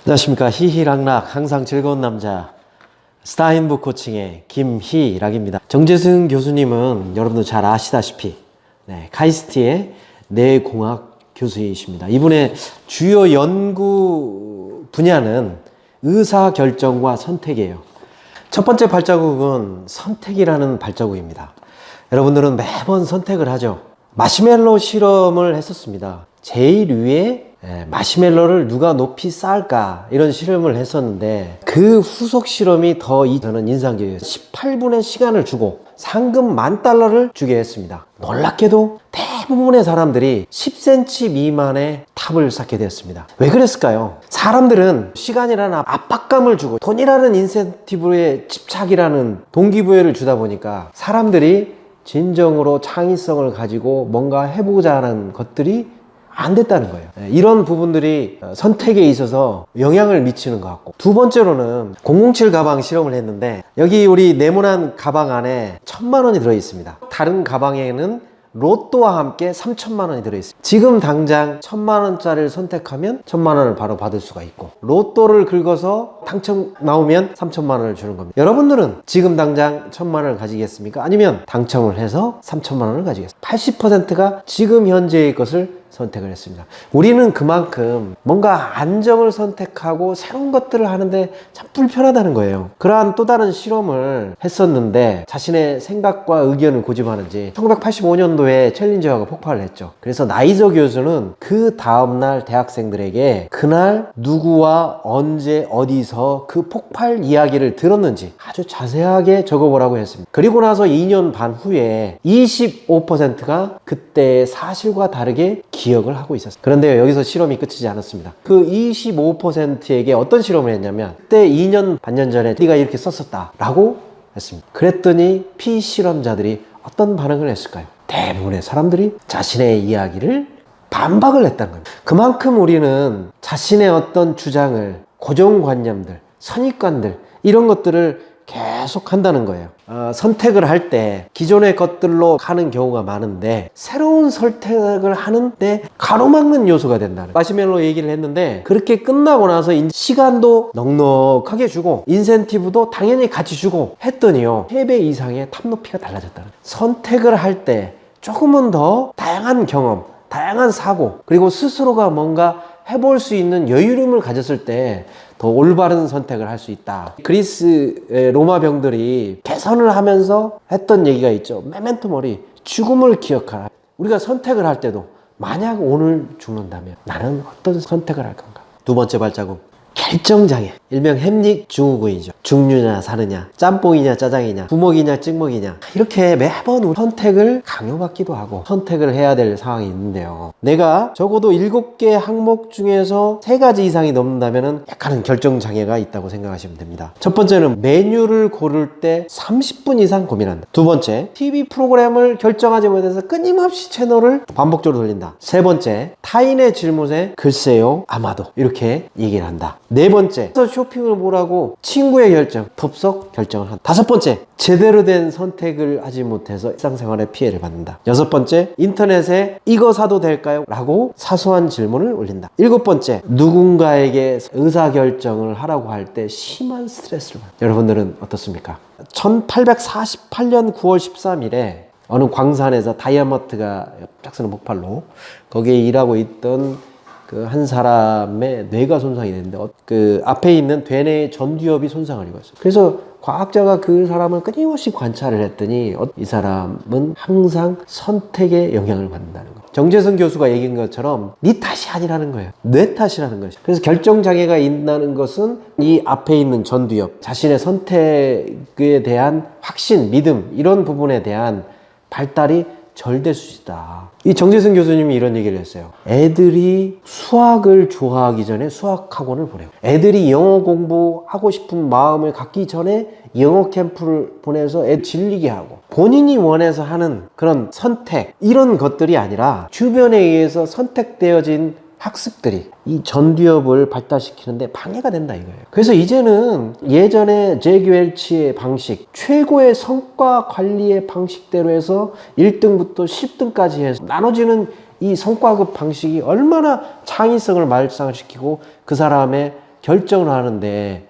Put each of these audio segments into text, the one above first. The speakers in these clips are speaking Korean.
안녕하십니까. 히히락락 항상 즐거운 남자 스타인북 코칭의 김희락입니다. 정재승 교수님은 여러분도 잘 아시다시피 카이스트의 뇌공학 교수이십니다. 이분의 주요 연구 분야는 의사결정과 선택이에요. 첫 번째 발자국은 선택이라는 발자국입니다. 여러분들은 매번 선택을 하죠. 마시멜로 실험을 했었습니다. 제일 위에 마시멜로를 누가 높이 쌓을까 이런 실험을 했었는데 그 후속 실험이 저는 인상적이에요. 18분의 시간을 주고 상금 $10,000를 주게 했습니다. 놀랍게도 대부분의 사람들이 10cm 미만의 탑을 쌓게 되었습니다. 왜 그랬을까요? 사람들은 시간이라는 압박감을 주고 돈이라는 인센티브에 집착이라는 동기부여를 주다 보니까 사람들이 진정으로 창의성을 가지고 뭔가 해보자 하는 것들이 안 됐다는 거예요. 이런 부분들이 선택에 있어서 영향을 미치는 것 같고, 두 번째로는 007 가방 실험을 했는데 여기 우리 네모난 가방 안에 1,000만 원이 들어 있습니다. 다른 가방에는 로또와 함께 3,000만 원이 들어있습니다. 지금 당장 1,000만 원짜리를 선택하면 1,000만 원을 바로 받을 수가 있고, 로또를 긁어서 당첨 나오면 3,000만 원을 주는 겁니다. 여러분들은 지금 당장 1,000만 원을 가지겠습니까? 아니면 당첨을 해서 3,000만 원을 가지겠습니까? 80%가 지금 현재의 것을 선택을 했습니다. 우리는 그만큼 뭔가 안정을 선택하고 새로운 것들을 하는데 참 불편하다는 거예요. 그러한 또 다른 실험을 했었는데 자신의 생각과 의견을 고집하는지 1985년도에 챌린저가 폭발을 했죠. 그래서 나이저 교수는 그 다음날 대학생들에게 그날 누구와 언제 어디서 그 폭발 이야기를 들었는지 아주 자세하게 적어보라고 했습니다. 그리고 나서 2년 반 후에 25%가 그때의 사실과 다르게 기억을 하고 있었어요. 그런데 여기서 실험이 끝이지 않았습니다. 그 25%에게 어떤 실험을 했냐면, 그때 2년 반년 전에 네가 이렇게 썼었다 라고 했습니다. 그랬더니 피실험자들이 어떤 반응을 했을까요? 대부분의 사람들이 자신의 이야기를 반박을 했다는 겁니다. 그만큼 우리는 자신의 어떤 주장을, 고정관념들, 선입관들 이런 것들을 계속 한다는 거예요. 선택을 할 때 기존의 것들로 가는 경우가 많은데 새로운 선택을 하는데 가로막는 요소가 된다는 거예요. 마시멜로 얘기를 했는데 그렇게 끝나고 나서 시간도 넉넉하게 주고 인센티브도 당연히 같이 주고 했더니요, 3배 이상의 탑 높이가 달라졌다는 거예요. 선택을 할 때 조금은 더 다양한 경험, 다양한 사고, 그리고 스스로가 뭔가 해볼 수 있는 여유로움을 가졌을 때 더 올바른 선택을 할 수 있다. 그리스의 로마 병들이 개선을 하면서 했던 얘기가 있죠. 메멘토 모리, 죽음을 기억하라. 우리가 선택을 할 때도 만약 오늘 죽는다면 나는 어떤 선택을 할 건가? 두 번째 발자국, 결정장애. 일명 햄릿 증후군이죠. 죽느냐 사느냐, 짬뽕이냐 짜장이냐, 부먹이냐 찍먹이냐, 이렇게 매번 선택을 강요받기도 하고 선택을 해야 될 상황이 있는데요, 내가 적어도 7개 항목 중에서 3가지 이상이 넘는다면 약간은 결정장애가 있다고 생각하시면 됩니다. 첫 번째는 메뉴를 고를 때 30분 이상 고민한다. 두 번째, TV 프로그램을 결정하지 못해서 끊임없이 채널을 반복적으로 돌린다. 세 번째, 타인의 질문에 글쎄요, 아마도 이렇게 얘기를 한다. 네 번째, 쇼핑을 뭐라고 친구의 결정, 덥석 결정을 한다. 다섯 번째, 제대로 된 선택을 하지 못해서 일상생활에 피해를 받는다. 여섯 번째, 인터넷에 이거 사도 될까요? 라고 사소한 질문을 올린다. 일곱 번째, 누군가에게 의사결정을 하라고 할 때 심한 스트레스를 받는다. 여러분들은 어떻습니까? 1848년 9월 13일에 어느 광산에서 다이아마트가 갑작스러운 폭발로 거기에 일하고 있던 그 한 사람의 뇌가 손상이 됐는데 그 앞에 있는 되뇌 전두엽이 손상을 입었어요. 그래서 과학자가 그 사람을 끊임없이 관찰을 했더니 이 사람은 항상 선택에 영향을 받는다는 거예요. 정재승 교수가 얘기한 것처럼 네 탓이 아니라는 거예요. 내 탓이라는 것이죠. 그래서 결정장애가 있다는 것은 이 앞에 있는 전두엽, 자신의 선택에 대한 확신, 믿음, 이런 부분에 대한 발달이 절대수시다. 이 정재승 교수님이 이런 얘기를 했어요. 애들이 수학을 좋아하기 전에 수학학원을 보내고, 애들이 영어 공부하고 싶은 마음을 갖기 전에 영어 캠프를 보내서 애 질리게 하고, 본인이 원해서 하는 그런 선택, 이런 것들이 아니라 주변에 의해서 선택되어진 학습들이 이 전두엽을 발달시키는데 방해가 된다 이거예요. 그래서 이제는 예전에 제기 웰치의 방식, 최고의 성과 관리의 방식대로 해서 1등부터 10등까지 해서 나눠지는 이 성과급 방식이 얼마나 창의성을 발상시키고 그 사람의 결정을 하는데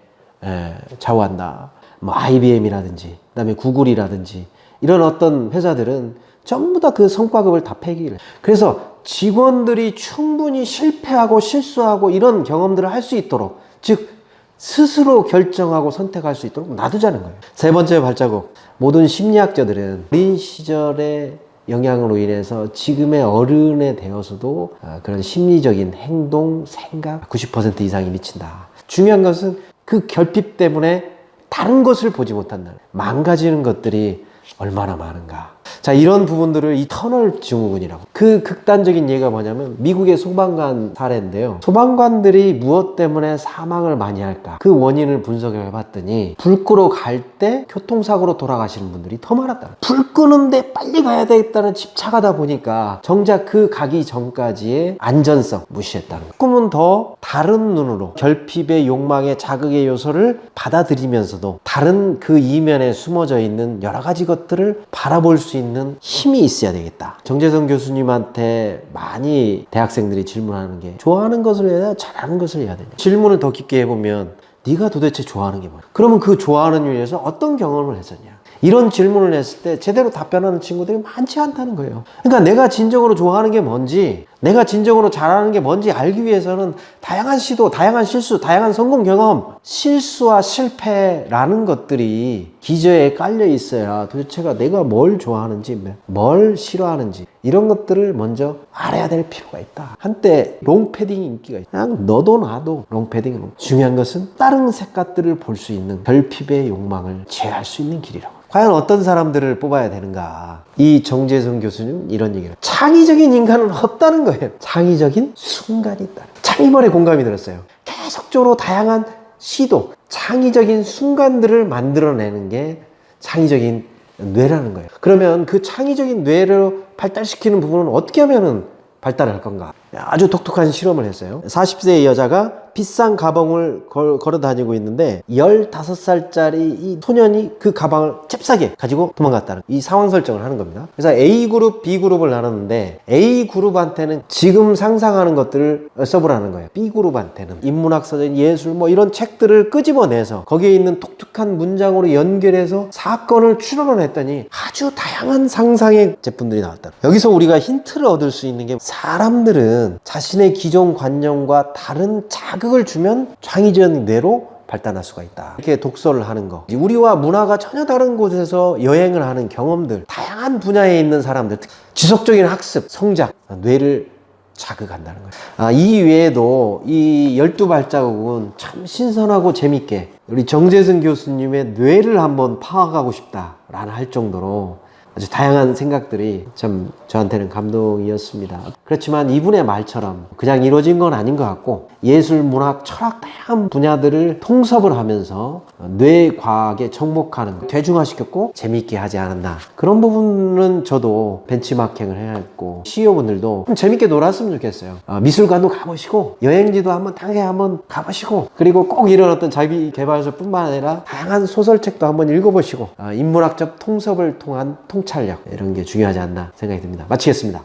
좌우한다. 뭐 IBM이라든지 그다음에 구글이라든지 이런 어떤 회사들은 전부 다 그 성과급을 다 폐기를. 그래서 직원들이 충분히 실패하고 실수하고 이런 경험들을 할 수 있도록, 즉 스스로 결정하고 선택할 수 있도록 놔두자는 거예요. 세 번째 발자국. 모든 심리학자들은 어린 시절의 영향으로 인해서 지금의 어른에 되어서도 그런 심리적인 행동, 생각 90% 이상이 미친다. 중요한 것은 그 결핍 때문에 다른 것을 보지 못한다. 망가지는 것들이 얼마나 많은가. 자, 이런 부분들을 이 터널 증후군이라고. 그 극단적인 예가 뭐냐면 미국의 소방관 사례인데요. 소방관들이 무엇 때문에 사망을 많이 할까? 그 원인을 분석해 봤더니 불 끄러 갈 때 교통사고로 돌아가시는 분들이 더 많았다. 불 끄는데 빨리 가야 되겠다는 집착하다 보니까 정작 그 가기 전까지의 안전성 무시했다는 거예요. 조금은 더 다른 눈으로 결핍의 욕망의 자극의 요소를 받아들이면서도 다른 그 이면에 숨어져 있는 여러 가지 것들을 바라볼 수 있는 힘이 있어야 되겠다. 정재성 교수님한테 많이 대학생들이 질문하는 게 좋아하는 것을 해야 잘하는 것을 해야 되냐. 질문을 더 깊게 해보면 네가 도대체 좋아하는 게 뭐야? 그러면 그 좋아하는 일 위해서 어떤 경험을 했었냐? 이런 질문을 했을 때 제대로 답변하는 친구들이 많지 않다는 거예요. 그러니까 내가 진정으로 좋아하는 게 뭔지, 내가 진정으로 잘하는 게 뭔지 알기 위해서는 다양한 시도, 다양한 실수, 다양한 성공 경험, 실수와 실패라는 것들이 기저에 깔려 있어야 도대체가 내가 뭘 좋아하는지, 뭘 싫어하는지 이런 것들을 먼저 알아야 될 필요가 있다. 한때 롱패딩이 인기가 있다. 그냥 너도 나도 롱패딩은. 중요한 것은 다른 색깔들을 볼 수 있는 결핍의 욕망을 제어할 수 있는 길이라고. 과연 어떤 사람들을 뽑아야 되는가? 이 정재성 교수님 이런 얘기를. 창의적인 인간은 없다는 거예요. 창의적인 순간이 있다. 참 이번에 공감이 들었어요. 계속적으로 다양한 시도, 창의적인 순간들을 만들어내는 게 창의적인 뇌라는 거예요. 그러면 그 창의적인 뇌를 발달시키는 부분은 어떻게 하면은 발달할 건가? 아주 독특한 실험을 했어요. 40세의 여자가 비싼 가방을 걸어 다니고 있는데 15살짜리 이 소년이 그 가방을 잽싸게 가지고 도망갔다는 이 상황 설정을 하는 겁니다. 그래서 A그룹, B그룹을 나눴는데 A그룹한테는 지금 상상하는 것들을 써보라는 거예요. B그룹한테는 인문학 서적, 예술 뭐 이런 책들을 끄집어내서 거기에 있는 독특한 문장으로 연결해서 사건을 추론을 했더니 아주 다양한 상상의 제품들이 나왔다. 여기서 우리가 힌트를 얻을 수 있는 게 사람들은 자신의 기존 관념과 다른 자극을 주면 창의적인 뇌로 발달할 수가 있다. 이렇게 독서를 하는 거, 우리와 문화가 전혀 다른 곳에서 여행을 하는 경험들, 다양한 분야에 있는 사람들, 지속적인 학습, 성장, 뇌를 자극한다는 거예요. 이 외에도 이 12발자국은 참 신선하고 재밌게 우리 정재승 교수님의 뇌를 한번 파악하고 싶다라는 할 정도로 아주 다양한 생각들이 참 저한테는 감동이었습니다. 그렇지만 이분의 말처럼 그냥 이루어진 건 아닌 것 같고 예술, 문학, 철학 다양한 분야들을 통섭을 하면서 뇌과학에 접목하는 거 대중화시켰고 재미있게 하지 않았나. 그런 부분은 저도 벤치마킹을 해야 했고 CEO분들도 좀 재밌게 놀았으면 좋겠어요. 미술관도 가보시고 여행지도 한번 당에 한번 가보시고 그리고 꼭 이런 어떤 자기 개발서뿐만 아니라 다양한 소설책도 한번 읽어보시고 인문학적 통섭을 통한 통찰력 이런 게 중요하지 않나 생각이 듭니다. 마치겠습니다.